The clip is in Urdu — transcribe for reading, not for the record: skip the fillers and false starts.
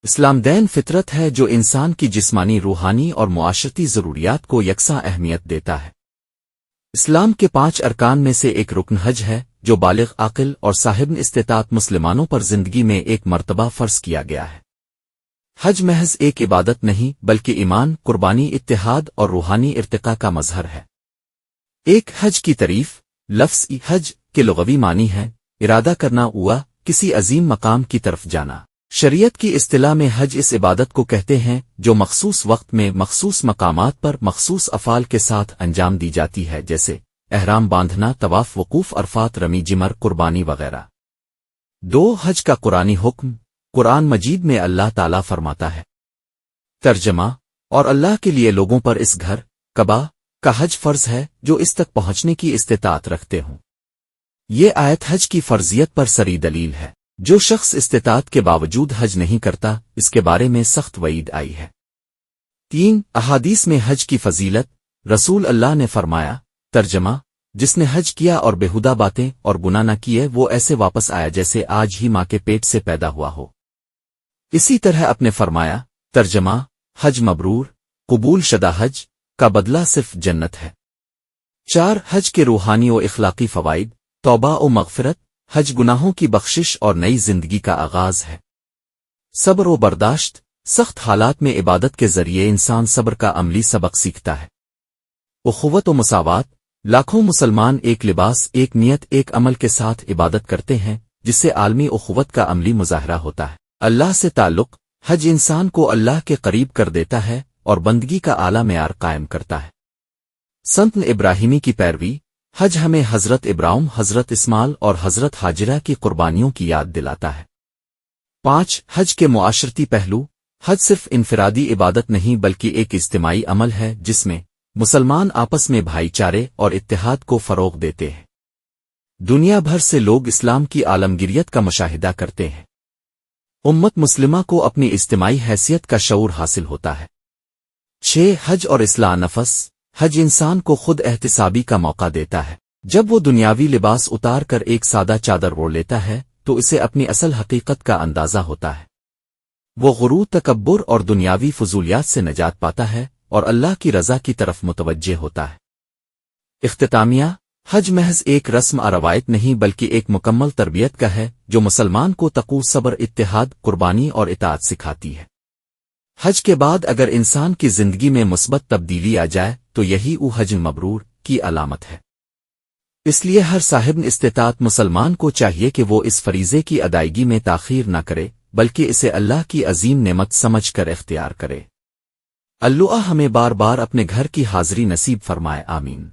اسلام دین فطرت ہے جو انسان کی جسمانی، روحانی اور معاشرتی ضروریات کو یکساں اہمیت دیتا ہے۔ اسلام کے 5 ارکان میں سے ایک رکن حج ہے، جو بالغ عاقل اور صاحب استطاعت مسلمانوں پر زندگی میں ایک مرتبہ فرض کیا گیا ہے۔ حج محض ایک عبادت نہیں بلکہ ایمان، قربانی، اتحاد اور روحانی ارتقاء کا مظہر ہے۔ ایک حج کی تعریف۔ لفظ حج کے لغوی معنی ہے ارادہ کرنا ہوا کسی عظیم مقام کی طرف جانا۔ شریعت کی اصطلاح میں حج اس عبادت کو کہتے ہیں جو مخصوص وقت میں مخصوص مقامات پر مخصوص افعال کے ساتھ انجام دی جاتی ہے، جیسے احرام باندھنا، طواف، وقوف عرفات، رمی جمر، قربانی وغیرہ۔ 2 حج کا قرآنی حکم۔ قرآن مجید میں اللہ تعالیٰ فرماتا ہے، ترجمہ، اور اللہ کے لیے لوگوں پر اس گھر کعبہ کا حج فرض ہے جو اس تک پہنچنے کی استطاعت رکھتے ہوں۔ یہ آیت حج کی فرضیت پر سری دلیل ہے۔ جو شخص استطاعت کے باوجود حج نہیں کرتا، اس کے بارے میں سخت وعید آئی ہے۔ 3 احادیث میں حج کی فضیلت۔ رسول اللہ نے فرمایا، ترجمہ، جس نے حج کیا اور بےہودہ باتیں اور گناہ نہ کیے وہ ایسے واپس آیا جیسے آج ہی ماں کے پیٹ سے پیدا ہوا ہو۔ اسی طرح اپنے فرمایا، ترجمہ، حج مبرور، قبول شدہ حج کا بدلہ صرف جنت ہے۔ 4 حج کے روحانی و اخلاقی فوائد۔ توبہ و مغفرت۔ حج گناہوں کی بخشش اور نئی زندگی کا آغاز ہے۔ صبر و برداشت۔ سخت حالات میں عبادت کے ذریعے انسان صبر کا عملی سبق سیکھتا ہے۔ اخوت و مساوات۔ لاکھوں مسلمان ایک لباس، ایک نیت، ایک عمل کے ساتھ عبادت کرتے ہیں، جس سے عالمی اخوت کا عملی مظاہرہ ہوتا ہے۔ اللہ سے تعلق۔ حج انسان کو اللہ کے قریب کر دیتا ہے اور بندگی کا اعلیٰ معیار قائم کرتا ہے۔ سنت ابراہیمی کی پیروی۔ حج ہمیں حضرت ابراہیم، حضرت اسماعیل اور حضرت ہاجرہ کی قربانیوں کی یاد دلاتا ہے۔ 5 حج کے معاشرتی پہلو۔ حج صرف انفرادی عبادت نہیں بلکہ ایک اجتماعی عمل ہے جس میں مسلمان آپس میں بھائی چارے اور اتحاد کو فروغ دیتے ہیں۔ دنیا بھر سے لوگ اسلام کی عالمگیریت کا مشاہدہ کرتے ہیں۔ امت مسلمہ کو اپنی اجتماعی حیثیت کا شعور حاصل ہوتا ہے۔ 6 حج اور اصلاح نفس۔ حج انسان کو خود احتسابی کا موقع دیتا ہے۔ جب وہ دنیاوی لباس اتار کر ایک سادہ چادر اوڑھ لیتا ہے تو اسے اپنی اصل حقیقت کا اندازہ ہوتا ہے۔ وہ غرور، تکبر اور دنیاوی فضولیات سے نجات پاتا ہے اور اللہ کی رضا کی طرف متوجہ ہوتا ہے۔ اختتامیہ۔ حج محض ایک رسم و روایت نہیں بلکہ ایک مکمل تربیت کا ہے جو مسلمان کو تقوی، صبر، اتحاد، قربانی اور اطاعت سکھاتی ہے۔ حج کے بعد اگر انسان کی زندگی میں مثبت تبدیلی آ جائے تو یہی حج مبرور کی علامت ہے۔ اس لیے ہر صاحب استطاعت مسلمان کو چاہیے کہ وہ اس فریضے کی ادائیگی میں تاخیر نہ کرے بلکہ اسے اللہ کی عظیم نعمت سمجھ کر اختیار کرے۔ اللہ ہمیں بار بار اپنے گھر کی حاضری نصیب فرمائے، آمین۔